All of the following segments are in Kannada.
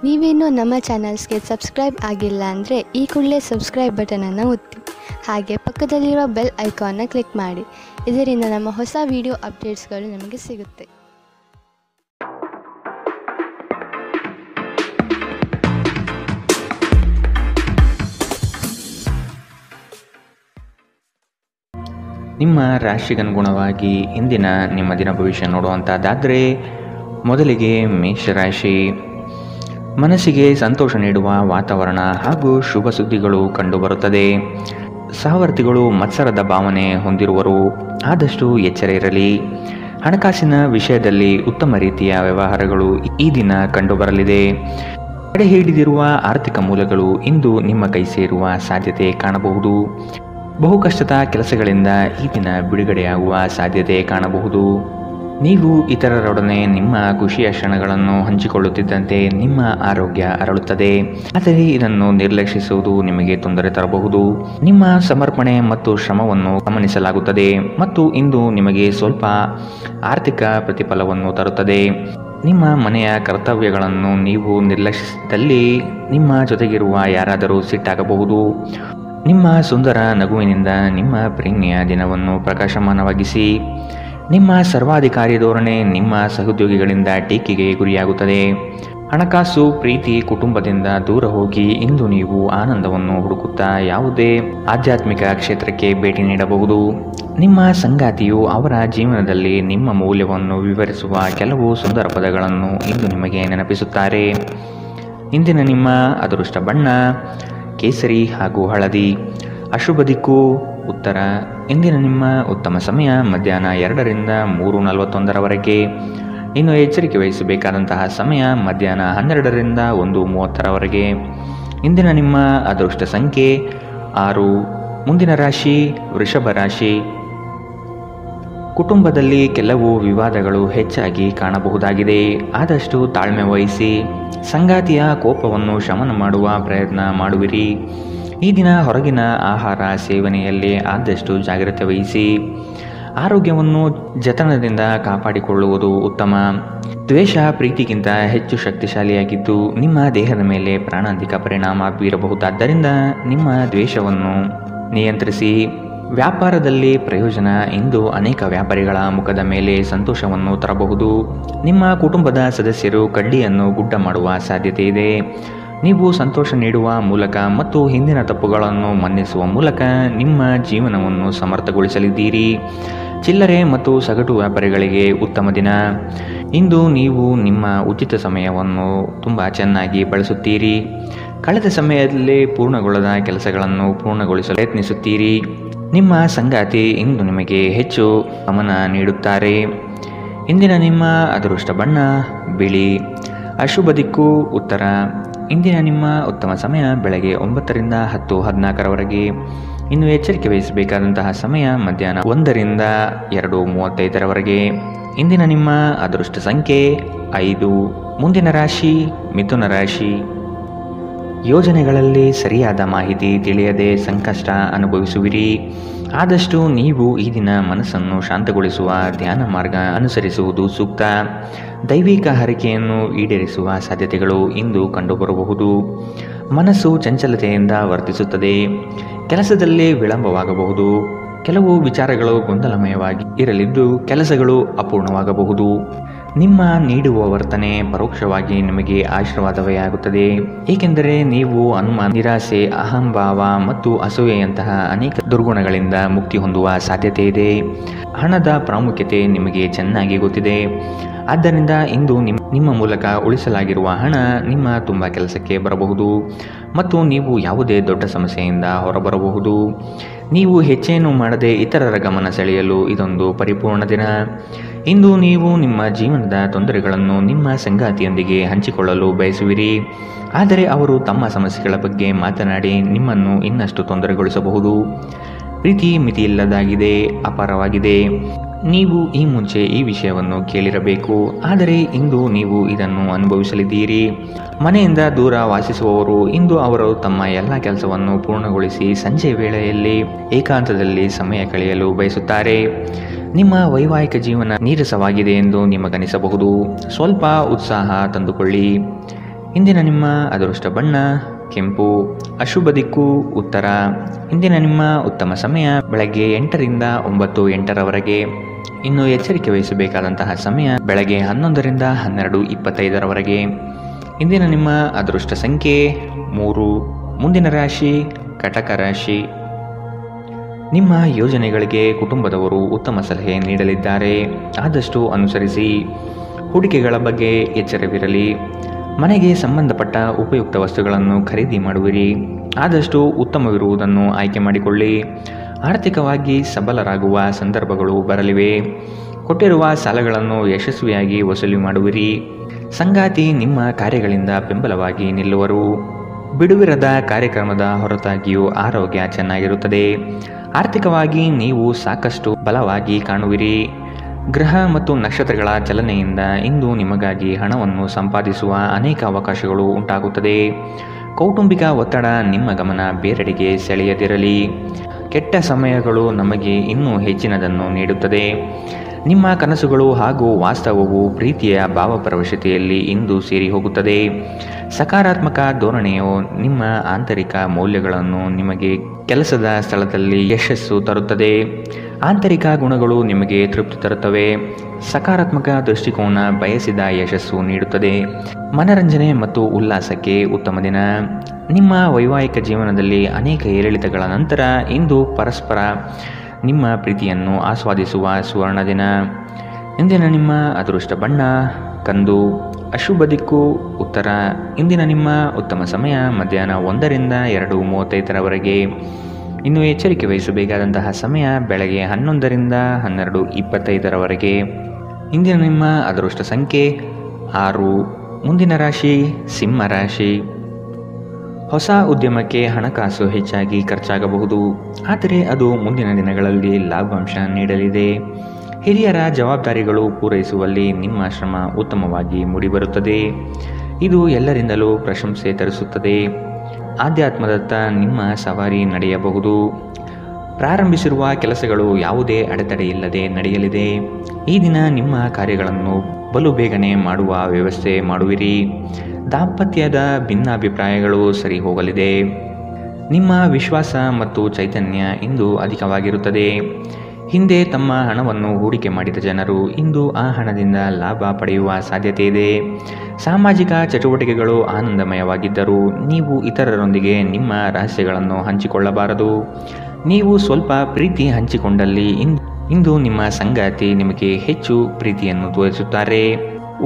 ನೀವೇನೂ ನಮ್ಮ ಚಾನಲ್ಸ್ಗೆ ಸಬ್ಸ್ಕ್ರೈಬ್ ಆಗಿಲ್ಲ ಅಂದರೆ ಈ ಕೂಡಲೇ ಸಬ್ಸ್ಕ್ರೈಬ್ ಬಟನನ್ನು ಒತ್ತಿ. ಹಾಗೆ ಪಕ್ಕದಲ್ಲಿರುವ ಬೆಲ್ ಐಕಾನ್ನ ಕ್ಲಿಕ್ ಮಾಡಿ. ಇದರಿಂದ ನಮ್ಮ ಹೊಸ ವಿಡಿಯೋ ಅಪ್ಡೇಟ್ಸ್ಗಳು ನಿಮಗೆ ಸಿಗುತ್ತೆ. ನಿಮ್ಮ ರಾಶಿಗನುಗುಣವಾಗಿ ಇಂದಿನ ನಿಮ್ಮ ದಿನ ಭವಿಷ್ಯ ನೋಡುವಂಥದ್ದಾದರೆ ಮೊದಲಿಗೆ ಮೇಷರಾಶಿ. ಮನಸ್ಸಿಗೆ ಸಂತೋಷ ನೀಡುವ ವಾತಾವರಣ ಹಾಗೂ ಶುಭ ಸುದ್ದಿಗಳು ಕಂಡುಬರುತ್ತದೆ. ಸಹವರ್ತಿಗಳು ಮತ್ಸರದ ಭಾವನೆ ಹೊಂದಿರುವರು, ಆದಷ್ಟು ಎಚ್ಚರ ಇರಲಿ. ಹಣಕಾಸಿನ ವಿಷಯದಲ್ಲಿ ಉತ್ತಮ ರೀತಿಯ ವ್ಯವಹಾರಗಳು ಈ ದಿನ ಕಂಡುಬರಲಿದೆ. ತಡೆ ಹಿಡಿದಿರುವ ಆರ್ಥಿಕ ಮೂಲಗಳು ಇಂದು ನಿಮ್ಮ ಕೈ ಸೇರುವ ಸಾಧ್ಯತೆ ಕಾಣಬಹುದು. ಬಹುಕಷ್ಟದ ಕೆಲಸಗಳಿಂದ ಈ ದಿನ ಬಿಡುಗಡೆಯಾಗುವ ಸಾಧ್ಯತೆ ಕಾಣಬಹುದು. ನೀವು ಇತರರೊಡನೆ ನಿಮ್ಮ ಖುಷಿಯ ಕ್ಷಣಗಳನ್ನು ಹಂಚಿಕೊಳ್ಳುತ್ತಿದ್ದಂತೆ ನಿಮ್ಮ ಆರೋಗ್ಯ ಅರಳುತ್ತದೆ, ಆದರೆ ಇದನ್ನು ನಿರ್ಲಕ್ಷಿಸುವುದು ನಿಮಗೆ ತೊಂದರೆ ತರಬಹುದು. ನಿಮ್ಮ ಸಮರ್ಪಣೆ ಮತ್ತು ಶ್ರಮವನ್ನು ಗಮನಿಸಲಾಗುತ್ತದೆ ಮತ್ತು ಇಂದು ನಿಮಗೆ ಸ್ವಲ್ಪ ಆರ್ಥಿಕ ಪ್ರತಿಫಲವನ್ನು ತರುತ್ತದೆ. ನಿಮ್ಮ ಮನೆಯ ಕರ್ತವ್ಯಗಳನ್ನು ನೀವು ನಿರ್ಲಕ್ಷಿಸಿದಲ್ಲಿ ನಿಮ್ಮ ಜೊತೆಗಿರುವ ಯಾರಾದರೂ ಸಿಟ್ಟಾಗಬಹುದು. ನಿಮ್ಮ ಸುಂದರ ನಗುವಿನಿಂದ ನಿಮ್ಮ ಪ್ರೇಮಿಯ ದಿನವನ್ನು ಪ್ರಕಾಶಮಾನವಾಗಿಸಿ. ನಿಮ್ಮ ಸರ್ವಾಧಿಕಾರಿ ಧೋರಣೆ ನಿಮ್ಮ ಸಹೋದ್ಯೋಗಿಗಳಿಂದ ಟೀಕೆಗೆ ಗುರಿಯಾಗುತ್ತದೆ. ಹಣಕಾಸು, ಪ್ರೀತಿ, ಕುಟುಂಬದಿಂದ ದೂರ ಹೋಗಿ ಇಂದು ನೀವು ಆನಂದವನ್ನು ಹುಡುಕುತ್ತಾ ಯಾವುದೇ ಆಧ್ಯಾತ್ಮಿಕ ಕ್ಷೇತ್ರಕ್ಕೆ ಭೇಟಿ ನೀಡಬಹುದು. ನಿಮ್ಮ ಸಂಗಾತಿಯು ಅವರ ಜೀವನದಲ್ಲಿ ನಿಮ್ಮ ಮೌಲ್ಯವನ್ನು ವಿವರಿಸುವ ಕೆಲವು ಸುಂದರ ಪದಗಳನ್ನು ಇಂದು ನಿಮಗೆ ನೆನಪಿಸುತ್ತಾರೆ. ಇಂದಿನ ನಿಮ್ಮ ಅದೃಷ್ಟ ಬಣ್ಣ ಕೇಸರಿ ಹಾಗೂ ಹಳದಿ. ಅಶುಭ ದಿಕ್ಕು ಉತ್ತರ. ಇಂದಿನ ನಿಮ್ಮ ಉತ್ತಮ ಸಮಯ ಮಧ್ಯಾಹ್ನ 2ರಿಂದ 3:41 ಇನ್ನು ಎಚ್ಚರಿಕೆ ವಹಿಸಬೇಕಾದಂತಹ ಸಮಯ ಮಧ್ಯಾಹ್ನ 12ರಿಂದ 1:30 ಇಂದಿನ ನಿಮ್ಮ ಅದೃಷ್ಟ ಸಂಖ್ಯೆ 6. ಮುಂದಿನ ರಾಶಿ ವೃಷಭ ರಾಶಿ. ಕುಟುಂಬದಲ್ಲಿ ಕೆಲವು ವಿವಾದಗಳು ಹೆಚ್ಚಾಗಿ ಕಾಣಬಹುದಾಗಿದೆ, ಆದಷ್ಟು ತಾಳ್ಮೆ ವಹಿಸಿ. ಸಂಗಾತಿಯ ಕೋಪವನ್ನು ಶಮನ ಮಾಡುವ ಪ್ರಯತ್ನ ಮಾಡುವಿರಿ. ಈ ದಿನ ಹೊರಗಿನ ಆಹಾರ ಸೇವನೆಯಲ್ಲಿ ಆದಷ್ಟು ಜಾಗ್ರತೆ ವಹಿಸಿ. ಆರೋಗ್ಯವನ್ನು ಜತನದಿಂದ ಕಾಪಾಡಿಕೊಳ್ಳುವುದು ಉತ್ತಮ. ದ್ವೇಷ ಪ್ರೀತಿಗಿಂತ ಹೆಚ್ಚು ಶಕ್ತಿಶಾಲಿಯಾಗಿದ್ದು ನಿಮ್ಮ ದೇಹದ ಮೇಲೆ ಪ್ರಾಣಾಂತಿಕ ಪರಿಣಾಮ ಬೀರಬಹುದಾದ್ದರಿಂದ ನಿಮ್ಮ ದ್ವೇಷವನ್ನು ನಿಯಂತ್ರಿಸಿ. ವ್ಯಾಪಾರದಲ್ಲಿ ಪ್ರಯೋಜನ ಇಂದು ಅನೇಕ ವ್ಯಾಪಾರಿಗಳ ಮುಖದ ಮೇಲೆ ಸಂತೋಷವನ್ನು ತರಬಹುದು. ನಿಮ್ಮ ಕುಟುಂಬದ ಸದಸ್ಯರು ಕಡ್ಡಿಯನ್ನು ಗುಡ್ಡ ಮಾಡುವ ಸಾಧ್ಯತೆ ಇದೆ. ನೀವು ಸಂತೋಷ ನೀಡುವ ಮೂಲಕ ಮತ್ತು ಹಿಂದಿನ ತಪ್ಪುಗಳನ್ನು ಮನ್ನಿಸುವ ಮೂಲಕ ನಿಮ್ಮ ಜೀವನವನ್ನು ಸಮರ್ಥಗೊಳಿಸಲಿದ್ದೀರಿ. ಚಿಲ್ಲರೆ ಮತ್ತು ಸಗಟು ವ್ಯಾಪಾರಿಗಳಿಗೆ ಉತ್ತಮ ದಿನ. ಇಂದು ನೀವು ನಿಮ್ಮ ಉಚಿತ ಸಮಯವನ್ನು ತುಂಬ ಚೆನ್ನಾಗಿ ಬಳಸುತ್ತೀರಿ. ಕಳೆದ ಸಮಯದಲ್ಲಿ ಪೂರ್ಣಗೊಳ್ಳದ ಕೆಲಸಗಳನ್ನು ಪೂರ್ಣಗೊಳಿಸಲು ಪ್ರಯತ್ನಿಸುತ್ತೀರಿ. ನಿಮ್ಮ ಸಂಗಾತಿ ಇಂದು ನಿಮಗೆ ಹೆಚ್ಚು ಗಮನ ನೀಡುತ್ತಾರೆ. ಇಂದಿನ ನಿಮ್ಮ ಅದೃಷ್ಟ ಬಣ್ಣ ಬಿಳಿ. ಅಶುಭ ದಿಕ್ಕು ಉತ್ತರ. ಇಂದಿನ ನಿಮ್ಮ ಉತ್ತಮ ಸಮಯ ಬೆಳಗ್ಗೆ 9ರಿಂದ 10:14 ಇನ್ನು ಎಚ್ಚರಿಕೆ ವಹಿಸಬೇಕಾದಂತಹ ಸಮಯ ಮಧ್ಯಾಹ್ನ 1ರಿಂದ 2:35 ಇಂದಿನ ನಿಮ್ಮ ಅದೃಷ್ಟ ಸಂಖ್ಯೆ 5. ಮುಂದಿನ ರಾಶಿ ಮಿಥುನ ರಾಶಿ. ಯೋಜನೆಗಳಲ್ಲಿ ಸರಿಯಾದ ಮಾಹಿತಿ ತಿಳಿಯದೆ ಸಂಕಷ್ಟ ಅನುಭವಿಸುವಿರಿ. ಆದಷ್ಟು ನೀವು ಈ ದಿನ ಮನಸ್ಸನ್ನು ಶಾಂತಗೊಳಿಸುವ ಧ್ಯಾನ ಮಾರ್ಗ ಅನುಸರಿಸುವುದು ಸೂಕ್ತ. ದೈವಿಕ ಹರಕೆಯನ್ನು ಈಡೇರಿಸುವ ಸಾಧ್ಯತೆಗಳು ಇಂದು ಕಂಡುಬರಬಹುದು. ಮನಸ್ಸು ಚಂಚಲತೆಯಿಂದ ವರ್ತಿಸುತ್ತದೆ. ಕೆಲಸದಲ್ಲಿ ವಿಳಂಬವಾಗಬಹುದು. ಕೆಲವು ವಿಚಾರಗಳು ಗೊಂದಲಮಯವಾಗಿ ಇರಲಿದ್ದು ಕೆಲಸಗಳು ಅಪೂರ್ಣವಾಗಬಹುದು. ನಿಮ್ಮ ನೀಡುವ ವರ್ತನೆ ಪರೋಕ್ಷವಾಗಿ ನಿಮಗೆ ಆಶೀರ್ವಾದವೇ ಆಗುತ್ತದೆ, ಏಕೆಂದರೆ ನೀವು ಅನುಮಾನ, ನಿರಾಸೆ, ಅಹಂಭಾವ ಮತ್ತು ಅಸೂಯೆಯಂತಹ ಅನೇಕ ದುರ್ಗುಣಗಳಿಂದ ಮುಕ್ತಿ ಹೊಂದುವ ಸಾಧ್ಯತೆ ಇದೆ. ಹಣದ ಪ್ರಾಮುಖ್ಯತೆ ನಿಮಗೆ ಚೆನ್ನಾಗಿ ಗೊತ್ತಿದೆ. ಆದ್ದರಿಂದ ಇಂದು ನಿಮ್ಮ ಮೂಲಕ ಉಳಿಸಲಾಗಿರುವ ಹಣ ನಿಮ್ಮ ತುಂಬ ಕೆಲಸಕ್ಕೆ ಬರಬಹುದು ಮತ್ತು ನೀವು ಯಾವುದೇ ದೊಡ್ಡ ಸಮಸ್ಯೆಯಿಂದ ಹೊರಬರಬಹುದು. ನೀವು ಹೆಚ್ಚೇನು ಮಾಡದೆ ಇತರರ ಗಮನ ಸೆಳೆಯಲು ಇದೊಂದು ಪರಿಪೂರ್ಣ ದಿನ. ಇಂದು ನೀವು ನಿಮ್ಮ ಜೀವನದ ತೊಂದರೆಗಳನ್ನು ನಿಮ್ಮ ಸಂಗಾತಿಯೊಂದಿಗೆ ಹಂಚಿಕೊಳ್ಳಲು ಬಯಸುವಿರಿ, ಆದರೆ ಅವರು ತಮ್ಮ ಸಮಸ್ಯೆಗಳ ಬಗ್ಗೆ ಮಾತನಾಡಿ ನಿಮ್ಮನ್ನು ಇನ್ನಷ್ಟು ತೊಂದರೆಗೊಳಿಸಬಹುದು. ಪ್ರೀತಿ ಮಿತಿಯಿಲ್ಲದಾಗಿದೆ, ಅಪಾರವಾಗಿದೆ. ನೀವು ಈ ಮುಂಚೆ ಈ ವಿಷಯವನ್ನು ಕೇಳಿರಬೇಕು, ಆದರೆ ಇಂದು ನೀವು ಇದನ್ನು ಅನುಭವಿಸಲಿದ್ದೀರಿ. ಮನೆಯಿಂದ ದೂರ ವಾಸಿಸುವವರು ಇಂದು ಅವರು ತಮ್ಮ ಎಲ್ಲ ಕೆಲಸವನ್ನು ಪೂರ್ಣಗೊಳಿಸಿ ಸಂಜೆ ವೇಳೆಯಲ್ಲಿ ಏಕಾಂತದಲ್ಲಿ ಸಮಯ ಕಳೆಯಲು ಬಯಸುತ್ತಾರೆ. ನಿಮ್ಮ ವೈವಾಹಿಕ ಜೀವನ ನೀರಸವಾಗಿದೆ ಎಂದು ನಿಮಗನಿಸಬಹುದು. ಸ್ವಲ್ಪ ಉತ್ಸಾಹ ತಂದುಕೊಳ್ಳಿ. ಇಂದಿನ ನಿಮ್ಮ ಅದೃಷ್ಟ ಬಣ್ಣ ಕೆಂಪು. ಅಶುಭ ದಿಕ್ಕು ಉತ್ತರ. ಇಂದಿನ ನಿಮ್ಮ ಉತ್ತಮ ಸಮಯ ಬೆಳಗ್ಗೆ 8ರಿಂದ 9:08ರವರೆಗೆ. ಇನ್ನು ಎಚ್ಚರಿಕೆ ವಹಿಸಬೇಕಾದಂತಹ ಸಮಯ ಬೆಳಗ್ಗೆ 11ರಿಂದ 12:25ರವರೆಗೆ. ಇಂದಿನ ನಿಮ್ಮ ಅದೃಷ್ಟ ಸಂಖ್ಯೆ 3. ಮುಂದಿನ ರಾಶಿ ಕಟಕ ರಾಶಿ. ನಿಮ್ಮ ಯೋಜನೆಗಳಿಗೆ ಕುಟುಂಬದವರು ಉತ್ತಮ ಸಲಹೆ ನೀಡಲಿದ್ದಾರೆ, ಆದಷ್ಟು ಅನುಸರಿಸಿ. ಹೂಡಿಕೆಗಳ ಬಗ್ಗೆ ಎಚ್ಚರವಿರಲಿ. ಮನೆಗೆ ಸಂಬಂಧಪಟ್ಟ ಉಪಯುಕ್ತ ವಸ್ತುಗಳನ್ನು ಖರೀದಿ ಮಾಡುವಿರಿ, ಆದಷ್ಟು ಉತ್ತಮವಿರುವುದನ್ನು ಆಯ್ಕೆ ಮಾಡಿಕೊಳ್ಳಿ. ಆರ್ಥಿಕವಾಗಿ ಸಬಲರಾಗುವ ಸಂದರ್ಭಗಳು ಬರಲಿವೆ. ಕೊಟ್ಟಿರುವ ಸಾಲಗಳನ್ನು ಯಶಸ್ವಿಯಾಗಿ ವಸೂಲಿ ಮಾಡುವಿರಿ. ಸಂಗಾತಿ ನಿಮ್ಮ ಕಾರ್ಯಗಳಿಂದ ಬೆಂಬಲವಾಗಿ ನಿಲ್ಲುವರು. ಬಿಡುವಿರದ ಕಾರ್ಯಕ್ರಮದ ಹೊರತಾಗಿಯೂ ಆರೋಗ್ಯ ಚೆನ್ನಾಗಿರುತ್ತದೆ. ಆರ್ಥಿಕವಾಗಿ ನೀವು ಸಾಕಷ್ಟು ಬಲವಾಗಿ ಕಾಣುವಿರಿ. ಗ್ರಹ ಮತ್ತು ನಕ್ಷತ್ರಗಳ ಚಲನೆಯಿಂದ ಇಂದು ನಿಮಗಾಗಿ ಹಣವನ್ನು ಸಂಪಾದಿಸುವ ಅನೇಕ ಅವಕಾಶಗಳು ಉಂಟಾಗುತ್ತದೆ. ಕೌಟುಂಬಿಕ ಒತ್ತಡ ನಿಮ್ಮ ಗಮನ ಬೇರೆಡೆಗೆ ಸೆಳೆಯದಿರಲಿ. ಕೆಟ್ಟ ಸಮಯಗಳು ನಮಗೆ ಇನ್ನೂ ಹೆಚ್ಚಿನದನ್ನು ನೀಡುತ್ತದೆ. ನಿಮ್ಮ ಕನಸುಗಳು ಹಾಗೂ ವಾಸ್ತವವು ಪ್ರೀತಿಯ ಭಾವಪರವಶತೆಯಲ್ಲಿ ಇಂದು ಸೇರಿ ಹೋಗುತ್ತದೆ. ಸಕಾರಾತ್ಮಕ ಧೋರಣೆಯು ನಿಮ್ಮ ಆಂತರಿಕ ಮೌಲ್ಯಗಳನ್ನು ನಿಮಗೆ ಕೆಲಸದ ಸ್ಥಳದಲ್ಲಿ ಯಶಸ್ಸು ತರುತ್ತದೆ. ಆಂತರಿಕ ಗುಣಗಳು ನಿಮಗೆ ತೃಪ್ತಿ ತರುತ್ತವೆ. ಸಕಾರಾತ್ಮಕ ದೃಷ್ಟಿಕೋನ ಬಯಸಿದ ಯಶಸ್ಸು ನೀಡುತ್ತದೆ. ಮನರಂಜನೆ ಮತ್ತು ಉಲ್ಲಾಸಕ್ಕೆ ಉತ್ತಮ ದಿನ. ನಿಮ್ಮ ವೈವಾಹಿಕ ಜೀವನದಲ್ಲಿ ಅನೇಕ ಏರಿಳಿತಗಳ ನಂತರ ಇಂದು ಪರಸ್ಪರ ನಿಮ್ಮ ಪ್ರೀತಿಯನ್ನು ಆಸ್ವಾದಿಸುವ ಸುವರ್ಣ ದಿನ. ಇಂದಿನ ನಿಮ್ಮ ಅದೃಷ್ಟ ಬಣ್ಣ ಕಂದು. ಅಶುಭ ದಿಕ್ಕು ಉತ್ತರ. ಇಂದಿನ ನಿಮ್ಮ ಉತ್ತಮ ಸಮಯ ಮಧ್ಯಾಹ್ನ 1ರಿಂದ 2:35ರವರೆಗೆ. ಇನ್ನು ಎಚ್ಚರಿಕೆ ವಹಿಸಬೇಕಾದಂತಹ ಸಮಯ ಬೆಳಗ್ಗೆ 11ರಿಂದ 12:25ರವರೆಗೆ. ಇಂದಿನ ನಿಮ್ಮ ಅದೃಷ್ಟ ಸಂಖ್ಯೆ 6. ಮುಂದಿನ ರಾಶಿ ಸಿಂಹ ರಾಶಿ. ಹೊಸ ಉದ್ಯಮಕ್ಕೆ ಹಣಕಾಸು ಹೆಚ್ಚಾಗಿ ಖರ್ಚಾಗಬಹುದು, ಆದರೆ ಅದು ಮುಂದಿನ ದಿನಗಳಲ್ಲಿ ಲಾಭಾಂಶ ನೀಡಲಿದೆ. ಹಿರಿಯರ ಜವಾಬ್ದಾರಿಗಳು ಪೂರೈಸುವಲ್ಲಿ ನಿಮ್ಮ ಶ್ರಮ ಉತ್ತಮವಾಗಿ ಮೂಡಿಬರುತ್ತದೆ. ಇದು ಎಲ್ಲರಿಂದಲೂ ಪ್ರಶಂಸೆ ತರಿಸುತ್ತದೆ. ಆಧ್ಯಾತ್ಮದತ್ತ ನಿಮ್ಮ ಸವಾರಿ ನಡೆಯಬಹುದು. ಪ್ರಾರಂಭಿಸಿರುವ ಕೆಲಸಗಳು ಯಾವುದೇ ಅಡೆತಡೆಯಿಲ್ಲದೆ ನಡೆಯಲಿದೆ. ಈ ದಿನ ನಿಮ್ಮ ಕಾರ್ಯಗಳನ್ನು ಬಲು ಬೇಗನೆ ಮಾಡುವ ವ್ಯವಸ್ಥೆ ಮಾಡುವಿರಿ. ದಾಂಪತ್ಯದ ಭಿನ್ನಾಭಿಪ್ರಾಯಗಳು ಸರಿ ಹೋಗಲಿದೆ. ನಿಮ್ಮ ವಿಶ್ವಾಸ ಮತ್ತು ಚೈತನ್ಯ ಇಂದು ಅಧಿಕವಾಗಿರುತ್ತದೆ. ಹಿಂದೆ ತಮ್ಮ ಹಣವನ್ನು ಹೂಡಿಕೆ ಮಾಡಿದ ಜನರು ಇಂದು ಆ ಹಣದಿಂದ ಲಾಭ ಪಡೆಯುವ ಸಾಧ್ಯತೆ ಇದೆ. ಸಾಮಾಜಿಕ ಚಟುವಟಿಕೆಗಳು ಆನಂದಮಯವಾಗಿದ್ದರೂ ನೀವು ಇತರರೊಂದಿಗೆ ನಿಮ್ಮ ರಹಸ್ಯಗಳನ್ನು ಹಂಚಿಕೊಳ್ಳಬಾರದು. ನೀವು ಸ್ವಲ್ಪ ಪ್ರೀತಿ ಹಂಚಿಕೊಂಡಲ್ಲಿ ಇಂದು ನಿಮ್ಮ ಸಂಗಾತಿ ನಿಮಗೆ ಹೆಚ್ಚು ಪ್ರೀತಿಯನ್ನು ತೋರಿಸುತ್ತಾರೆ.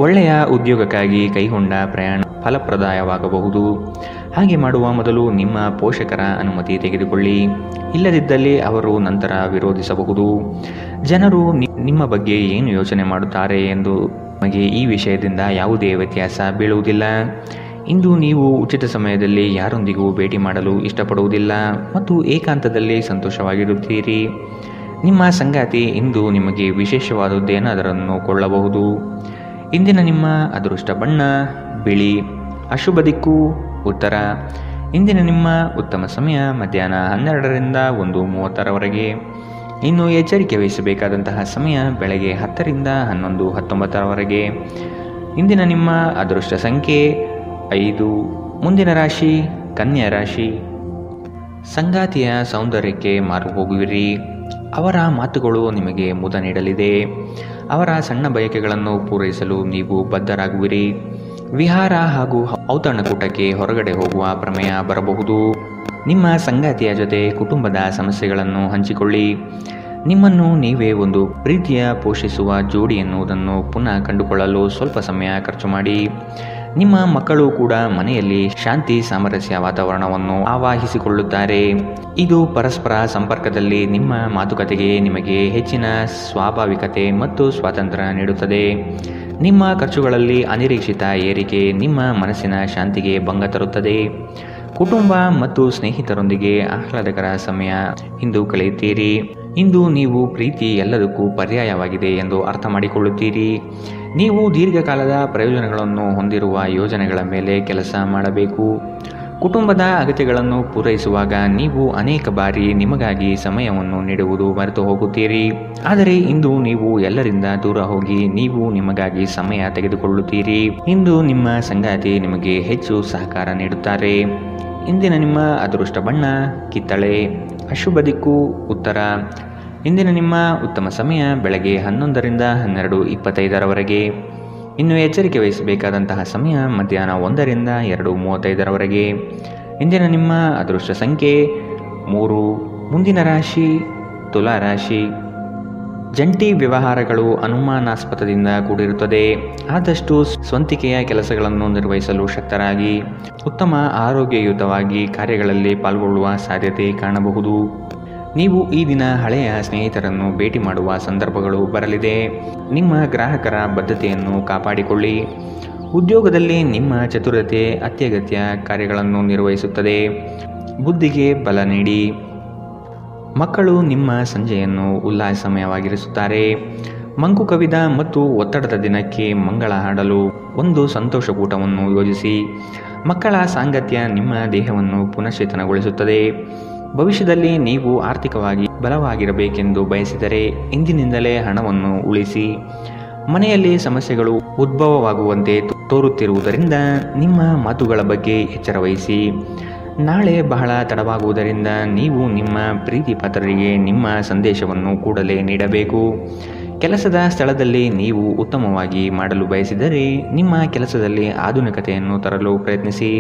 ಒಳ್ಳೆಯ ಉದ್ಯೋಗಕ್ಕಾಗಿ ಕೈಗೊಂಡ ಪ್ರಯಾಣ ಫಲಪ್ರದಾಯವಾಗಬಹುದು. ಹಾಗೆ ಮಾಡುವ ಮೊದಲು ನಿಮ್ಮ ಪೋಷಕರ ಅನುಮತಿ ತೆಗೆದುಕೊಳ್ಳಿ. ಇಲ್ಲದಿದ್ದಲ್ಲಿ ಅವರು ನಂತರ ವಿರೋಧಿಸಬಹುದು. ಜನರು ನಿಮ್ಮ ಬಗ್ಗೆ ಏನು ಯೋಚನೆ ಮಾಡುತ್ತಾರೆ ಎಂದು ನಿಮಗೆ ಈ ವಿಷಯದಿಂದ ಯಾವುದೇ ವ್ಯತ್ಯಾಸ ಬೀಳುವುದಿಲ್ಲ. ಇಂದು ನೀವು ಉಚಿತ ಸಮಯದಲ್ಲಿ ಯಾರೊಂದಿಗೂ ಭೇಟಿ ಮಾಡಲು ಇಷ್ಟಪಡುವುದಿಲ್ಲ ಮತ್ತು ಏಕಾಂತದಲ್ಲಿ ಸಂತೋಷವಾಗಿರುತ್ತೀರಿ. ನಿಮ್ಮ ಸಂಗಾತಿ ಇಂದು ನಿಮಗೆ ವಿಶೇಷವಾದದ್ದೇನಾದರನ್ನು ಕೊಳ್ಳಬಹುದು. ಇಂದಿನ ನಿಮ್ಮ ಅದೃಷ್ಟ ಬಣ್ಣ ಬಿಳಿ. ಅಶುಭ ದಿಕ್ಕು ಉತ್ತರ. ಇಂದಿನ ನಿಮ್ಮ ಉತ್ತಮ ಸಮಯ ಮಧ್ಯಾಹ್ನ 12ರಿಂದ 1:30ರವರೆಗೆ. ಇನ್ನು ಎಚ್ಚರಿಕೆ ವಹಿಸಬೇಕಾದಂತಹ ಸಮಯ ಬೆಳಗ್ಗೆ 10ರಿಂದ 11:19ರವರೆಗೆ. ಇಂದಿನ ನಿಮ್ಮ ಅದೃಷ್ಟ ಸಂಖ್ಯೆ 5. ಮುಂದಿನ ರಾಶಿ ಕನ್ಯಾ ರಾಶಿ. ಸಂಗಾತಿಯ ಸೌಂದರ್ಯಕ್ಕೆ ಮಾರು ಹೋಗುವಿರಿ. ಅವರ ಮಾತುಗಳು ನಿಮಗೆ ಮುದ ನೀಡಲಿದೆ. ಅವರ ಸಣ್ಣ ಬಯಕೆಗಳನ್ನು ಪೂರೈಸಲು ನೀವು ಬದ್ಧರಾಗುವಿರಿ. ವಿಹಾರ ಹಾಗೂ ಔತಣಕೂಟಕ್ಕೆ ಹೊರಗಡೆ ಹೋಗುವ ಪ್ರಮೇಯ ಬರಬಹುದು. ನಿಮ್ಮ ಸಂಗಾತಿಯ ಜೊತೆ ಕುಟುಂಬದ ಸಮಸ್ಯೆಗಳನ್ನು ಹಂಚಿಕೊಳ್ಳಿ. ನಿಮ್ಮನ್ನು ನೀವೇ ಒಂದು ಪ್ರೀತಿಯ ಪೋಷಿಸುವ ಜೋಡಿ ಎನ್ನುವುದನ್ನು ಪುನಃ ಕಂಡುಕೊಳ್ಳಲು ಸ್ವಲ್ಪ ಸಮಯ ಖರ್ಚು ಮಾಡಿ. ನಿಮ್ಮ ಮಕ್ಕಳು ಕೂಡ ಮನೆಯಲ್ಲಿ ಶಾಂತಿ ಸಾಮರಸ್ಯ ವಾತಾವರಣವನ್ನು ಆವಾಹಿಸಿಕೊಳ್ಳುತ್ತಾರೆ. ಇದು ಪರಸ್ಪರ ಸಂಪರ್ಕದಲ್ಲಿ ನಿಮ್ಮ ಮಾತುಕತೆಗೆ ನಿಮಗೆ ಹೆಚ್ಚಿನ ಸ್ವಾಭಾವಿಕತೆ ಮತ್ತು ಸ್ವಾತಂತ್ರ್ಯ ನೀಡುತ್ತದೆ. ನಿಮ್ಮ ಖರ್ಚುಗಳಲ್ಲಿ ಅನಿರೀಕ್ಷಿತ ಏರಿಕೆ ನಿಮ್ಮ ಮನಸ್ಸಿನ ಶಾಂತಿಗೆ ಭಂಗ ತರುತ್ತದೆ. ಕುಟುಂಬ ಮತ್ತು ಸ್ನೇಹಿತರೊಂದಿಗೆ ಆಹ್ಲಾದಕರ ಸಮಯ ಇಂದು ಕಳೆಯುತ್ತೀರಿ. ಇಂದು ನೀವು ಪ್ರೀತಿ ಎಲ್ಲದಕ್ಕೂ ಪರ್ಯಾಯವಾಗಿದೆ ಎಂದು ಅರ್ಥ ಮಾಡಿಕೊಳ್ಳುತ್ತೀರಿ. ನೀವು ದೀರ್ಘಕಾಲದ ಪ್ರಯೋಜನಗಳನ್ನು ಹೊಂದಿರುವ ಯೋಜನೆಗಳ ಮೇಲೆ ಕೆಲಸ ಮಾಡಬೇಕು. ಕುಟುಂಬದ ಅಗತ್ಯಗಳನ್ನು ಪೂರೈಸುವಾಗ ನೀವು ಅನೇಕ ಬಾರಿ ನಿಮಗಾಗಿ ಸಮಯವನ್ನು ನೀಡುವುದು ಮರೆತು ಹೋಗುತ್ತೀರಿ. ಆದರೆ ಇಂದು ನೀವು ಎಲ್ಲರಿಂದ ದೂರ ಹೋಗಿ ನೀವು ನಿಮಗಾಗಿ ಸಮಯ ತೆಗೆದುಕೊಳ್ಳುತ್ತೀರಿ. ಇಂದು ನಿಮ್ಮ ಸಂಗಾತಿ ನಿಮಗೆ ಹೆಚ್ಚು ಸಹಕಾರ ನೀಡುತ್ತಾರೆ. ಇಂದಿನ ನಿಮ್ಮ ಅದೃಷ್ಟ ಬಣ್ಣ ಕಿತ್ತಳೆ. ಅಶುಭ ದಿಕ್ಕು ಉತ್ತರ. ಇಂದಿನ ನಿಮ್ಮ ಉತ್ತಮ ಸಮಯ ಬೆಳಗ್ಗೆ 11ರಿಂದ 12:25 ಇನ್ನು ಎಚ್ಚರಿಕೆ ವಹಿಸಬೇಕಾದಂತಹ ಸಮಯ ಮಧ್ಯಾಹ್ನ 1ರಿಂದ 2:35 ಇಂದಿನ ನಿಮ್ಮ ಅದೃಷ್ಟ ಸಂಖ್ಯೆ 3. ಮುಂದಿನ ರಾಶಿ ತುಲಾ ರಾಶಿ. ಜಂಟಿ ವ್ಯವಹಾರಗಳು ಅನುಮಾನಾಸ್ಪದದಿಂದ ಕೂಡಿರುತ್ತದೆ. ಆದಷ್ಟು ಸ್ವಂತಿಕೆಯ ಕೆಲಸಗಳನ್ನು ನಿರ್ವಹಿಸಲು ಶಕ್ತರಾಗಿ ಉತ್ತಮ ಆರೋಗ್ಯಯುತವಾಗಿ ಕಾರ್ಯಗಳಲ್ಲಿ ಪಾಲ್ಗೊಳ್ಳುವ ಸಾಧ್ಯತೆ ಕಾಣಬಹುದು. ನೀವು ಈ ದಿನ ಹಳೆಯ ಸ್ನೇಹಿತರನ್ನು ಭೇಟಿ ಮಾಡುವ ಸಂದರ್ಭಗಳು ಬರಲಿದೆ. ನಿಮ್ಮ ಗ್ರಾಹಕರ ಬದ್ಧತೆಯನ್ನು ಕಾಪಾಡಿಕೊಳ್ಳಿ. ಉದ್ಯೋಗದಲ್ಲಿ ನಿಮ್ಮ ಚತುರತೆ ಅತ್ಯಗತ್ಯ ಕಾರ್ಯಗಳನ್ನು ನಿರ್ವಹಿಸುತ್ತದೆ. ಬುದ್ಧಿಗೆ ಬಲ ನೀಡಿ. ಮಕ್ಕಳು ನಿಮ್ಮ ಸಂಜೆಯನ್ನು ಉಲ್ಲಾಸಮಯವಾಗಿರಿಸುತ್ತಾರೆ. ಮಂಕು ಕವಿದ ಮತ್ತು ಒತ್ತಡದ ದಿನಕ್ಕೆ ಮಂಗಳ ಹಾಡಲು ಒಂದು ಸಂತೋಷಕೂಟವನ್ನು ಯೋಜಿಸಿ. ಮಕ್ಕಳ ಸಾಂಗತ್ಯ ನಿಮ್ಮ ದೇಹವನ್ನು ಪುನಶ್ಚೇತನಗೊಳಿಸುತ್ತದೆ. ಭವಿಷ್ಯದಲ್ಲಿ ನೀವು ಆರ್ಥಿಕವಾಗಿ ಬಲವಾಗಿರಬೇಕೆಂದು ಬಯಸಿದರೆ ಇಂದಿನಿಂದಲೇ ಹಣವನ್ನು ಉಳಿಸಿ. ಮನೆಯಲ್ಲಿ ಸಮಸ್ಯೆಗಳು ಉದ್ಭವವಾಗುವಂತೆ ತೋರುತ್ತಿರುವುದರಿಂದ ನಿಮ್ಮ ಮಾತುಗಳ ಬಗ್ಗೆ ಎಚ್ಚರ ವಹಿಸಿ. ನಾಳೆ ಬಹಳ ತಡವಾಗುವುದರಿಂದ ನೀವು ನಿಮ್ಮ ಪ್ರೀತಿ ಪಾತ್ರರಿಗೆ ನಿಮ್ಮ ಸಂದೇಶವನ್ನು ಕೂಡಲೇ ನೀಡಬೇಕು. ಕೆಲಸದ ಸ್ಥಳದಲ್ಲಿ ನೀವು ಉತ್ತಮವಾಗಿ ಮಾಡಲು ಬಯಸಿದರೆ ನಿಮ್ಮ ಕೆಲಸದಲ್ಲಿ ಆಧುನಿಕತೆಯನ್ನು ತರಲು ಪ್ರಯತ್ನಿಸಿ.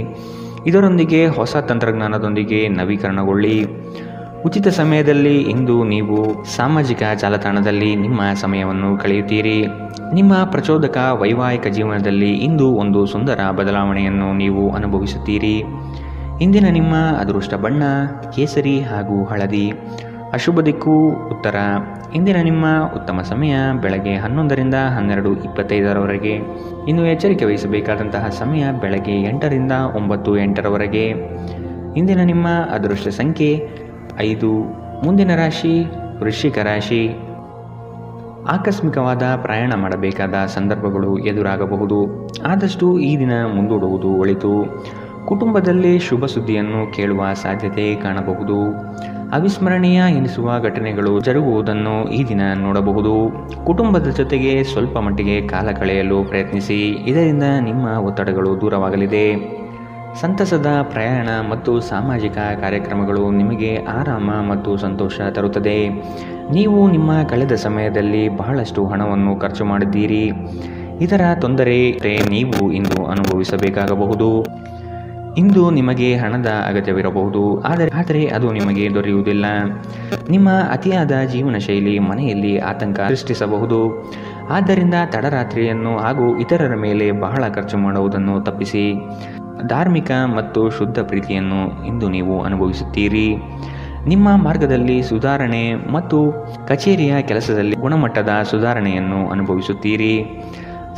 ಇದರೊಂದಿಗೆ ಹೊಸ ತಂತ್ರಜ್ಞಾನದೊಂದಿಗೆ ನವೀಕರಣಗೊಳ್ಳಿ. ಉಚಿತ ಸಮಯದಲ್ಲಿ ಇಂದು ನೀವು ಸಾಮಾಜಿಕ ಜಾಲತಾಣದಲ್ಲಿ ನಿಮ್ಮ ಸಮಯವನ್ನು ಕಳೆಯುತ್ತೀರಿ. ನಿಮ್ಮ ಪ್ರಚೋದಕ ವೈವಾಹಿಕ ಜೀವನದಲ್ಲಿ ಇಂದು ಒಂದು ಸುಂದರ ಬದಲಾವಣೆಯನ್ನು ನೀವು ಅನುಭವಿಸುತ್ತೀರಿ. ಇಂದಿನ ನಿಮ್ಮ ಅದೃಷ್ಟ ಬಣ್ಣ ಕೇಸರಿ ಹಾಗೂ ಹಳದಿ. ಅಶುಭ ದಿಕ್ಕು ಉತ್ತರ. ಇಂದಿನ ನಿಮ್ಮ ಉತ್ತಮ ಸಮಯ ಬೆಳಗ್ಗೆ 11ರಿಂದ 12:25 ಇನ್ನು ಎಚ್ಚರಿಕೆ ವಹಿಸಬೇಕಾದಂತಹ ಸಮಯ ಬೆಳಗ್ಗೆ 8ರಿಂದ 9:08 ಇಂದಿನ ನಿಮ್ಮ ಅದೃಷ್ಟ ಸಂಖ್ಯೆ 5. ಮುಂದಿನ ರಾಶಿ ವೃಶ್ಚಿಕ ರಾಶಿ. ಆಕಸ್ಮಿಕವಾದ ಪ್ರಯಾಣ ಮಾಡಬೇಕಾದ ಸಂದರ್ಭಗಳು ಎದುರಾಗಬಹುದು. ಆದಷ್ಟು ಈ ದಿನ ಮುಂದೂಡುವುದು ಒಳಿತು. ಕುಟುಂಬದಲ್ಲಿ ಶುಭ ಸುದ್ದಿಯನ್ನು ಕೇಳುವ ಸಾಧ್ಯತೆ ಕಾಣಬಹುದು. ಅವಿಸ್ಮರಣೀಯ ಎನಿಸುವ ಘಟನೆಗಳು ಜರುಗುವುದನ್ನು ಈ ದಿನ ನೋಡಬಹುದು. ಕುಟುಂಬದ ಜೊತೆಗೆ ಸ್ವಲ್ಪ ಮಟ್ಟಿಗೆ ಕಾಲ ಕಳೆಯಲು ಪ್ರಯತ್ನಿಸಿ. ಇದರಿಂದ ನಿಮ್ಮ ಒತ್ತಡಗಳು ದೂರವಾಗಲಿದೆ. ಸಂತಸದ ಪ್ರಯಾಣ ಮತ್ತು ಸಾಮಾಜಿಕ ಕಾರ್ಯಕ್ರಮಗಳು ನಿಮಗೆ ಆರಾಮ ಮತ್ತು ಸಂತೋಷ ತರುತ್ತದೆ. ನೀವು ನಿಮ್ಮ ಕಳೆದ ಸಮಯದಲ್ಲಿ ಬಹಳಷ್ಟು ಹಣವನ್ನು ಖರ್ಚು ಮಾಡಿದ್ದೀರಿ. ಇದರ ತೊಂದರೆ ನೀವು ಇಂದು ಅನುಭವಿಸಬೇಕಾಗಬಹುದು. ಇಂದು ನಿಮಗೆ ಹಣದ ಅಗತ್ಯವಿರಬಹುದು, ಆದರೆ ಅದು ನಿಮಗೆ ದೊರೆಯುವುದಿಲ್ಲ. ನಿಮ್ಮ ಅತಿಯಾದ ಜೀವನ ಶೈಲಿ ಮನೆಯಲ್ಲಿ ಆತಂಕ ಸೃಷ್ಟಿಸಬಹುದು. ಆದ್ದರಿಂದ ತಡರಾತ್ರಿಯನ್ನು ಹಾಗೂ ಇತರರ ಮೇಲೆ ಬಹಳ ಖರ್ಚು ಮಾಡುವುದನ್ನು ತಪ್ಪಿಸಿ. ಧಾರ್ಮಿಕ ಮತ್ತು ಶುದ್ಧ ಪ್ರೀತಿಯನ್ನು ಇಂದು ನೀವು ಅನುಭವಿಸುತ್ತೀರಿ. ನಿಮ್ಮ ಮಾರ್ಗದಲ್ಲಿ ಸುಧಾರಣೆ ಮತ್ತು ಕಚೇರಿಯ ಕೆಲಸದಲ್ಲಿ ಗುಣಮಟ್ಟದ ಸುಧಾರಣೆಯನ್ನು ಅನುಭವಿಸುತ್ತೀರಿ.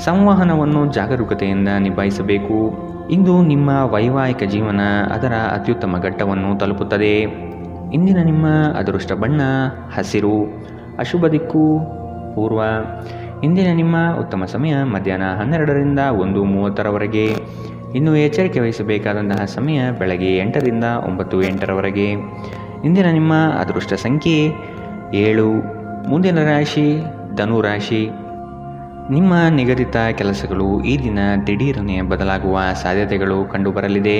ಸಂವಹನವನ್ನು ಜಾಗರೂಕತೆಯಿಂದ ನಿಭಾಯಿಸಬೇಕು. ಇಂದು ನಿಮ್ಮ ವೈವಾಹಿಕ ಜೀವನ ಅದರ ಅತ್ಯುತ್ತಮ ಘಟ್ಟವನ್ನು ತಲುಪುತ್ತದೆ. ಇಂದಿನ ನಿಮ್ಮ ಅದೃಷ್ಟ ಬಣ್ಣ ಹಸಿರು. ಅಶುಭ ದಿಕ್ಕು ಪೂರ್ವ. ಇಂದಿನ ನಿಮ್ಮ ಉತ್ತಮ ಸಮಯ ಮಧ್ಯಾಹ್ನ 12ರಿಂದ 1:30 ಇನ್ನು ಎಚ್ಚರಿಕೆ ವಹಿಸಬೇಕಾದಂತಹ ಸಮಯ ಬೆಳಗ್ಗೆ 8ರಿಂದ 9:08 ಇಂದಿನ ನಿಮ್ಮ ಅದೃಷ್ಟ ಸಂಖ್ಯೆ 7. ಮುಂದಿನ ರಾಶಿ ಧನು ರಾಶಿ. ನಿಮ್ಮ ನಿಗದಿತ ಕೆಲಸಗಳು ಈ ದಿನ ದಿಢೀರನೆ ಬದಲಾಗುವ ಸಾಧ್ಯತೆಗಳು ಕಂಡುಬರಲಿದೆ.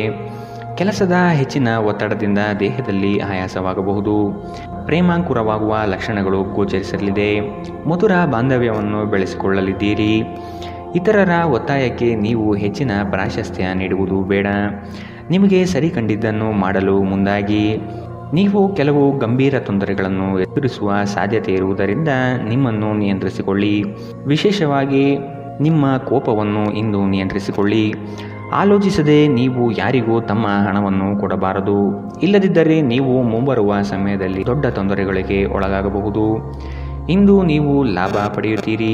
ಕೆಲಸದ ಹೆಚ್ಚಿನ ಒತ್ತಡದಿಂದ ದೇಹದಲ್ಲಿ ಆಯಾಸವಾಗಬಹುದು. ಪ್ರೇಮಾಂಕುರವಾಗುವ ಲಕ್ಷಣಗಳು ಗೋಚರಿಸಲಿದೆ. ಮಧುರ ಬಾಂಧವ್ಯವನ್ನು ಬೆಳೆಸಿಕೊಳ್ಳಲಿದ್ದೀರಿ. ಇತರರ ಒತ್ತಾಯಕ್ಕೆ ನೀವು ಹೆಚ್ಚಿನ ಪ್ರಾಶಸ್ತ್ಯ ನೀಡುವುದು ಬೇಡ. ನಿಮಗೆ ಸರಿ ಕಂಡಿದ್ದನ್ನು ಮಾಡಲು ಮುಂದಾಗಿ. ನೀವು ಕೆಲವು ಗಂಭೀರ ತೊಂದರೆಗಳನ್ನು ಎದುರಿಸುವ ಸಾಧ್ಯತೆ ಇರುವುದರಿಂದ ನಿಮ್ಮನ್ನು ನಿಯಂತ್ರಿಸಿಕೊಳ್ಳಿ. ವಿಶೇಷವಾಗಿ ನಿಮ್ಮ ಕೋಪವನ್ನು ಇಂದು ನಿಯಂತ್ರಿಸಿಕೊಳ್ಳಿ. ಆಲೋಚಿಸದೆ ನೀವು ಯಾರಿಗೂ ತಮ್ಮ ಹಣವನ್ನು ಕೊಡಬಾರದು. ಇಲ್ಲದಿದ್ದರೆ ನೀವು ಮುಂಬರುವ ಸಮಯದಲ್ಲಿ ದೊಡ್ಡ ತೊಂದರೆಗಳಿಗೆ ಒಳಗಾಗಬಹುದು. ಇಂದು ನೀವು ಲಾಭ ಪಡೆಯುತ್ತೀರಿ.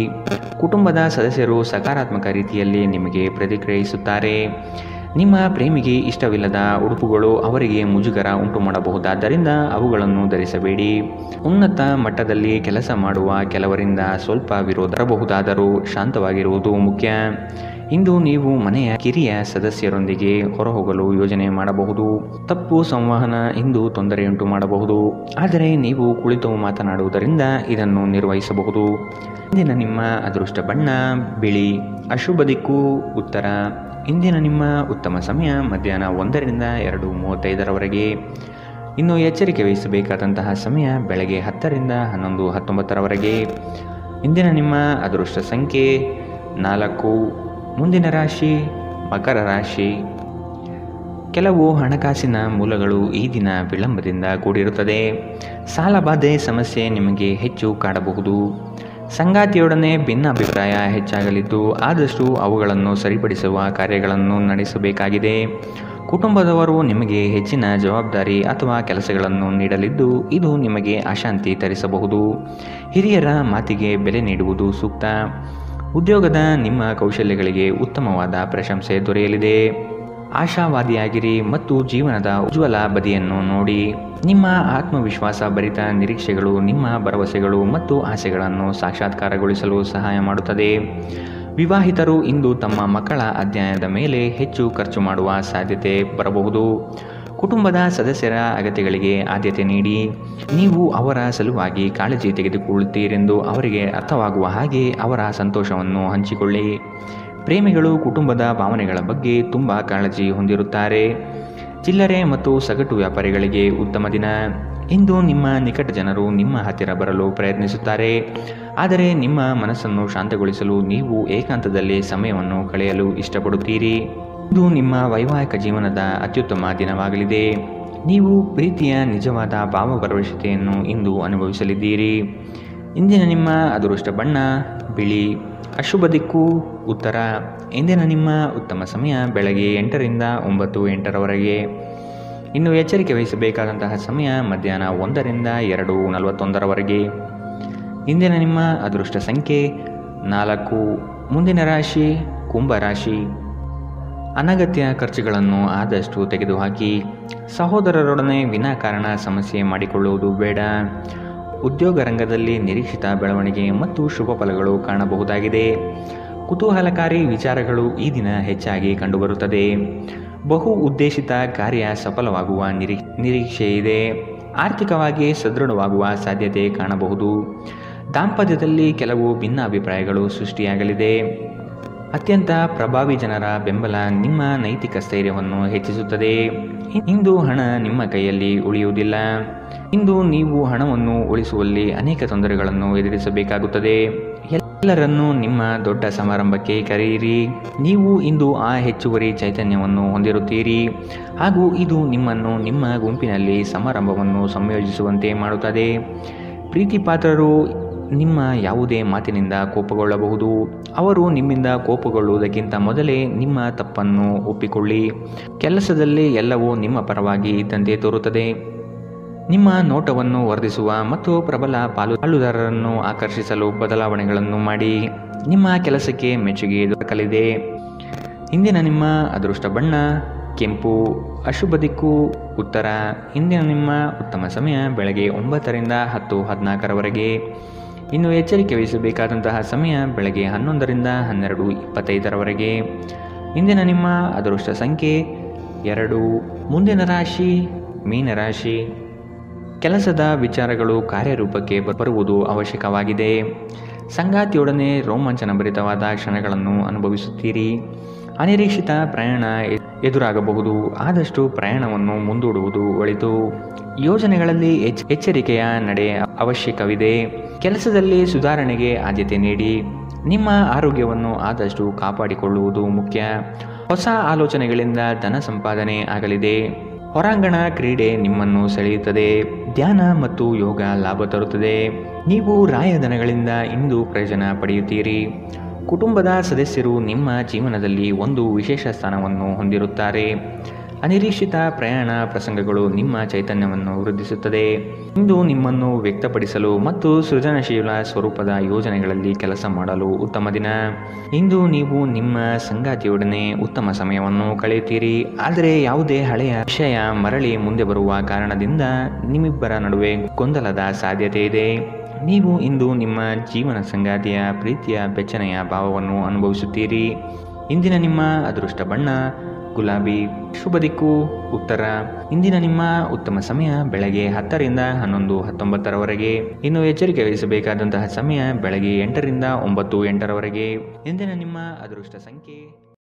ಕುಟುಂಬದ ಸದಸ್ಯರು ಸಕಾರಾತ್ಮಕ ರೀತಿಯಲ್ಲಿ ನಿಮಗೆ ಪ್ರತಿಕ್ರಿಯಿಸುತ್ತಾರೆ. ನಿಮ್ಮ ಪ್ರೇಮಿಗೆ ಇಷ್ಟವಿಲ್ಲದ ಉಡುಪುಗಳು ಅವರಿಗೆ ಮುಜುಗರ ಉಂಟು ಮಾಡಬಹುದಾದ್ದರಿಂದ ಅವುಗಳನ್ನು ಧರಿಸಬೇಡಿ. ಉನ್ನತ ಮಟ್ಟದಲ್ಲಿ ಕೆಲಸ ಮಾಡುವ ಕೆಲವರಿಂದ ಸ್ವಲ್ಪ ವಿರೋಧ ಬರಬಹುದಾದರೂ ಶಾಂತವಾಗಿರುವುದು ಮುಖ್ಯ. ಇಂದು ನೀವು ಮನೆಯ ಕಿರಿಯ ಸದಸ್ಯರೊಂದಿಗೆ ಹೊರಹೋಗಲು ಯೋಜನೆ ಮಾಡಬಹುದು. ತಪ್ಪು ಸಂವಹನ ಇಂದು ತೊಂದರೆಯುಂಟು ಮಾಡಬಹುದು, ಆದರೆ ನೀವು ಕುಳಿತು ಮಾತನಾಡುವುದರಿಂದ ಇದನ್ನು ನಿರ್ವಹಿಸಬಹುದು. ಇಂದಿನ ನಿಮ್ಮ ಅದೃಷ್ಟ ಬಣ್ಣ ಬಿಳಿ. ಅಶುಭ ದಿಕ್ಕು ಉತ್ತರ. ಇಂದಿನ ನಿಮ್ಮ ಉತ್ತಮ ಸಮಯ ಮಧ್ಯಾಹ್ನ 1ರಿಂದ 2:35ರವರೆಗೆ. ಇನ್ನು ಎಚ್ಚರಿಕೆ ವಹಿಸಬೇಕಾದಂತಹ ಸಮಯ ಬೆಳಗ್ಗೆ 10ರಿಂದ 11:19ರವರೆಗೆ. ಇಂದಿನ ನಿಮ್ಮ ಅದೃಷ್ಟ ಸಂಖ್ಯೆ 4. ಮುಂದಿನ ರಾಶಿ ಮಕರ ರಾಶಿ. ಕೆಲವು ಹಣಕಾಸಿನ ಮೂಲಗಳು ಈ ದಿನ ವಿಳಂಬದಿಂದ ಕೂಡಿರುತ್ತದೆ. ಸಾಲಬಾಧೆ ಸಮಸ್ಯೆ ನಿಮಗೆ ಹೆಚ್ಚು ಕಾಡಬಹುದು. ಸಂಗಾತಿಯೊಡನೆ ಭಿನ್ನಾಭಿಪ್ರಾಯ ಹೆಚ್ಚಾಗಲಿದ್ದು ಆದಷ್ಟು ಅವುಗಳನ್ನು ಸರಿಪಡಿಸುವ ಕಾರ್ಯಗಳನ್ನು ನಡೆಸಬೇಕಾಗಿದೆ. ಕುಟುಂಬದವರು ನಿಮಗೆ ಹೆಚ್ಚಿನ ಜವಾಬ್ದಾರಿ ಅಥವಾ ಕೆಲಸಗಳನ್ನು ನೀಡಲಿದ್ದು ಇದು ನಿಮಗೆ ಅಶಾಂತಿ ತರಿಸಬಹುದು. ಹಿರಿಯರ ಮಾತಿಗೆ ಬೆಲೆ ನೀಡುವುದು ಸೂಕ್ತ. ಉದ್ಯೋಗದ ನಿಮ್ಮ ಕೌಶಲ್ಯಗಳಿಗೆ ಉತ್ತಮವಾದ ಪ್ರಶಂಸೆ ದೊರೆಯಲಿದೆ. ಆಶಾವಾದಿಯಾಗಿರಿ ಮತ್ತು ಜೀವನದ ಉಜ್ವಲ ಬದಿಯನ್ನು ನೋಡಿ. ನಿಮ್ಮ ಆತ್ಮವಿಶ್ವಾಸ ಭರಿತ ನಿರೀಕ್ಷೆಗಳು ನಿಮ್ಮ ಭರವಸೆಗಳು ಮತ್ತು ಆಸೆಗಳನ್ನು ಸಾಕ್ಷಾತ್ಕಾರಗೊಳಿಸಲು ಸಹಾಯ ಮಾಡುತ್ತದೆ. ವಿವಾಹಿತರು ಇಂದು ತಮ್ಮ ಮಕ್ಕಳ ಅಧ್ಯಯನದ ಮೇಲೆ ಹೆಚ್ಚು ಖರ್ಚು ಮಾಡುವ ಸಾಧ್ಯತೆ ಬರಬಹುದು. ಕುಟುಂಬದ ಸದಸ್ಯರ ಅಗತ್ಯಗಳಿಗೆ ಆದ್ಯತೆ ನೀಡಿ. ನೀವು ಅವರ ಸಲುವಾಗಿ ಕಾಳಜಿ ತೆಗೆದುಕೊಳ್ಳುತ್ತೀರೆಂದು ಅವರಿಗೆ ಅರ್ಥವಾಗುವ ಹಾಗೆ ಅವರ ಸಂತೋಷವನ್ನು ಹಂಚಿಕೊಳ್ಳಿ. ಪ್ರೇಮಿಗಳು ಕುಟುಂಬದ ಭಾವನೆಗಳ ಬಗ್ಗೆ ತುಂಬ ಕಾಳಜಿ ಹೊಂದಿರುತ್ತಾರೆ. ಚಿಲ್ಲರೆ ಮತ್ತು ಸಗಟು ವ್ಯಾಪಾರಿಗಳಿಗೆ ಉತ್ತಮ ದಿನ. ಇಂದು ನಿಮ್ಮ ನಿಕಟ ಜನರು ನಿಮ್ಮ ಹತ್ತಿರ ಬರಲು ಪ್ರಯತ್ನಿಸುತ್ತಾರೆ, ಆದರೆ ನಿಮ್ಮ ಮನಸ್ಸನ್ನು ಶಾಂತಗೊಳಿಸಲು ನೀವು ಏಕಾಂತದಲ್ಲಿ ಸಮಯವನ್ನು ಕಳೆಯಲು ಇಷ್ಟಪಡುತ್ತೀರಿ. ಇದು ನಿಮ್ಮ ವೈವಾಹಿಕ ಜೀವನದ ಅತ್ಯುತ್ತಮ ದಿನವಾಗಲಿದೆ. ನೀವು ಪ್ರೀತಿಯ ನಿಜವಾದ ಭಾವಭರವಸೆಯನ್ನು ಇಂದು ಅನುಭವಿಸಲಿದ್ದೀರಿ. ಇಂದಿನ ನಿಮ್ಮ ಅದೃಷ್ಟ ಬಣ್ಣ ಬಿಳಿ. ಅಶುಭ ದಿಕ್ಕು ಉತ್ತರ. ಇಂದಿನ ನಿಮ್ಮ ಉತ್ತಮ ಸಮಯ ಬೆಳಗ್ಗೆ 8ರಿಂದ 9:08ರವರೆಗೆ. ಇನ್ನು ಎಚ್ಚರಿಕೆ ವಹಿಸಬೇಕಾದಂತಹ ಸಮಯ ಮಧ್ಯಾಹ್ನ 1ರಿಂದ 2:41ರವರೆಗೆ. ಇಂದಿನ ನಿಮ್ಮ ಅದೃಷ್ಟ ಸಂಖ್ಯೆ 4. ಮುಂದಿನ ರಾಶಿ ಕುಂಭರಾಶಿ. ಅನಗತ್ಯ ಖರ್ಚುಗಳನ್ನು ಆದಷ್ಟು ತೆಗೆದುಹಾಕಿ. ಸಹೋದರರೊಡನೆ ವಿನಾಕಾರಣ ಸಮಸ್ಯೆ ಮಾಡಿಕೊಳ್ಳುವುದು ಬೇಡ. ಉದ್ಯೋಗ ರಂಗದಲ್ಲಿ ನಿರೀಕ್ಷಿತ ಬೆಳವಣಿಗೆ ಮತ್ತು ಶುಭ ಫಲಗಳು ಕಾಣಬಹುದಾಗಿದೆ. ಕುತೂಹಲಕಾರಿ ವಿಚಾರಗಳು ಈ ದಿನ ಹೆಚ್ಚಾಗಿ ಕಂಡುಬರುತ್ತದೆ. ಬಹು ಉದ್ದೇಶಿತ ಕಾರ್ಯ ಸಫಲವಾಗುವ ನಿರೀಕ್ಷೆ ಇದೆ. ಆರ್ಥಿಕವಾಗಿ ಸದೃಢವಾಗುವ ಸಾಧ್ಯತೆ ಕಾಣಬಹುದು. ದಾಂಪತ್ಯದಲ್ಲಿ ಕೆಲವು ಭಿನ್ನಾಭಿಪ್ರಾಯಗಳು ಸೃಷ್ಟಿಯಾಗಲಿದೆ. ಅತ್ಯಂತ ಪ್ರಭಾವಿ ಜನರ ಬೆಂಬಲ ನಿಮ್ಮ ನೈತಿಕ ಸ್ಥೈರ್ಯವನ್ನು ಹೆಚ್ಚಿಸುತ್ತದೆ. ಇಂದು ಹಣ ನಿಮ್ಮ ಕೈಯಲ್ಲಿ ಉಳಿಯುವುದಿಲ್ಲ. ಇಂದು ನೀವು ಹಣವನ್ನು ಉಳಿಸುವಲ್ಲಿ ಅನೇಕ ತೊಂದರೆಗಳನ್ನು ಎದುರಿಸಬೇಕಾಗುತ್ತದೆ. ಎಲ್ಲರನ್ನೂ ನಿಮ್ಮ ದೊಡ್ಡ ಸಮಾರಂಭಕ್ಕೆ ಕರೆಯಿರಿ. ನೀವು ಇಂದು ಆ ಹೆಚ್ಚುವರಿ ಚೈತನ್ಯವನ್ನು ಹೊಂದಿರುತ್ತೀರಿ ಹಾಗೂ ಇದು ನಿಮ್ಮನ್ನು ನಿಮ್ಮ ಗುಂಪಿನಲ್ಲಿ ಸಮಾರಂಭವನ್ನು ಸಂಯೋಜಿಸುವಂತೆ ಮಾಡುತ್ತದೆ. ಪ್ರೀತಿಪಾತ್ರರು ನಿಮ್ಮ ಯಾವುದೇ ಮಾತಿನಿಂದ ಕೋಪಗೊಳ್ಳಬಹುದು. ಅವರು ನಿಮ್ಮಿಂದ ಕೋಪಗೊಳ್ಳುವುದಕ್ಕಿಂತ ಮೊದಲೇ ನಿಮ್ಮ ತಪ್ಪನ್ನು ಒಪ್ಪಿಕೊಳ್ಳಿ. ಕೆಲಸದಲ್ಲಿ ಎಲ್ಲವೂ ನಿಮ್ಮ ಪರವಾಗಿ ಇದ್ದಂತೆ ತೋರುತ್ತದೆ. ನಿಮ್ಮ ನೋಟವನ್ನು ವರ್ಧಿಸುವ ಮತ್ತು ಪ್ರಬಲ ಪಾಲುದಾರರನ್ನು ಆಕರ್ಷಿಸಲು ಬದಲಾವಣೆಗಳನ್ನು ಮಾಡಿ. ನಿಮ್ಮ ಕೆಲಸಕ್ಕೆ ಮೆಚ್ಚುಗೆ ದೊರಕಲಿದೆ. ಇಂದಿನ ನಿಮ್ಮ ಅದೃಷ್ಟ ಬಣ್ಣ ಕೆಂಪು. ಅಶುಭ ದಿಕ್ಕು ಉತ್ತರ. ಇಂದಿನ ನಿಮ್ಮ ಉತ್ತಮ ಸಮಯ ಬೆಳಗ್ಗೆ 9ರಿಂದ 10:14ರವರೆಗೆ. ಇನ್ನು ಎಚ್ಚರಿಕೆ ವಹಿಸಬೇಕಾದಂತಹ ಸಮಯ ಬೆಳಗ್ಗೆ 11ರಿಂದ 12:25ರವರೆಗೆ. ಇಂದಿನ ನಿಮ್ಮ ಅದೃಷ್ಟ ಸಂಖ್ಯೆ 2. ಮುಂದಿನ ರಾಶಿ ಮೀನರಾಶಿ. ಕೆಲಸದ ವಿಚಾರಗಳು ಕಾರ್ಯರೂಪಕ್ಕೆ ಬರುವುದು ಅವಶ್ಯಕವಾಗಿದೆ. ಸಂಗಾತಿಯೊಡನೆ ರೋಮಾಂಚನಭರಿತವಾದ ಕ್ಷಣಗಳನ್ನು ಅನುಭವಿಸುತ್ತೀರಿ. ಅನಿರೀಕ್ಷಿತ ಪ್ರಯಾಣ ಎದುರಾಗಬಹುದು. ಆದಷ್ಟು ಪ್ರಯಾಣವನ್ನು ಮುಂದೂಡುವುದು ಒಳಿತು. ಯೋಜನೆಗಳಲ್ಲಿ ಎಚ್ಚರಿಕೆಯ ನಡೆ ಅವಶ್ಯಕವಿದೆ. ಕೆಲಸದಲ್ಲಿ ಸುಧಾರಣೆಗೆ ಆದ್ಯತೆ ನೀಡಿ. ನಿಮ್ಮ ಆರೋಗ್ಯವನ್ನು ಆದಷ್ಟು ಕಾಪಾಡಿಕೊಳ್ಳುವುದು ಮುಖ್ಯ. ಹೊಸ ಆಲೋಚನೆಗಳಿಂದ ಧನ ಸಂಪಾದನೆ ಆಗಲಿದೆ. ಹೊರಾಂಗಣ ಕ್ರೀಡೆ ನಿಮ್ಮನ್ನು ಸೆಳೆಯುತ್ತದೆ. ಧ್ಯಾನ ಮತ್ತು ಯೋಗ ಲಾಭ ತರುತ್ತದೆ. ನೀವು ರಾಯಧನಗಳಿಂದ ಇಂದು ಪ್ರಯೋಜನ ಪಡೆಯುತ್ತೀರಿ. ಕುಟುಂಬದ ಸದಸ್ಯರು ನಿಮ್ಮ ಜೀವನದಲ್ಲಿ ಒಂದು ವಿಶೇಷ ಸ್ಥಾನವನ್ನು ಹೊಂದಿರುತ್ತಾರೆ. ಅನಿರೀಕ್ಷಿತ ಪ್ರಯಾಣ ಪ್ರಸಂಗಗಳು ನಿಮ್ಮ ಚೈತನ್ಯವನ್ನು ವೃದ್ಧಿಸುತ್ತದೆ. ಇಂದು ನಿಮ್ಮನ್ನು ವ್ಯಕ್ತಪಡಿಸಲು ಮತ್ತು ಸೃಜನಶೀಲ ಸ್ವರೂಪದ ಯೋಜನೆಗಳಲ್ಲಿ ಕೆಲಸ ಮಾಡಲು ಉತ್ತಮ ದಿನ. ಇಂದು ನೀವು ನಿಮ್ಮ ಸಂಗಾತಿಯೊಡನೆ ಉತ್ತಮ ಸಮಯವನ್ನು ಕಳೆಯುತ್ತೀರಿ. ಆದರೆ ಯಾವುದೇ ಹಳೆಯ ವಿಷಯ ಮರಳಿ ಮುಂದೆ ಬರುವ ಕಾರಣದಿಂದ ನಿಮ್ಮಿಬ್ಬರ ನಡುವೆ ಗೊಂದಲದ ಸಾಧ್ಯತೆ ಇದೆ. ನೀವು ಇಂದು ನಿಮ್ಮ ಜೀವನ ಸಂಗಾತಿಯ ಪ್ರೀತಿಯ ಬೆಚ್ಚನೆಯ ಭಾವವನ್ನು ಅನುಭವಿಸುತ್ತೀರಿ. ಇಂದಿನ ನಿಮ್ಮ ಅದೃಷ್ಟ ಬಣ್ಣ ಗುಲಾಬಿ. ಶುಭ ದಿಕ್ಕು ಉತ್ತರ. ಇಂದಿನ ನಿಮ್ಮ ಉತ್ತಮ ಸಮಯ ಬೆಳಗ್ಗೆ 10 ರಿಂದ 11, 19ರವರೆಗೆ. ಇನ್ನು ಎಚ್ಚರಿಕೆ ವಹಿಸಬೇಕಾದಂತಹ ಸಮಯ ಬೆಳಗ್ಗೆ 8 ರಿಂದ 9, 8ರವರೆಗೆ. ಇಂದಿನ ನಿಮ್ಮ ಅದೃಷ್ಟ ಸಂಖ್ಯೆ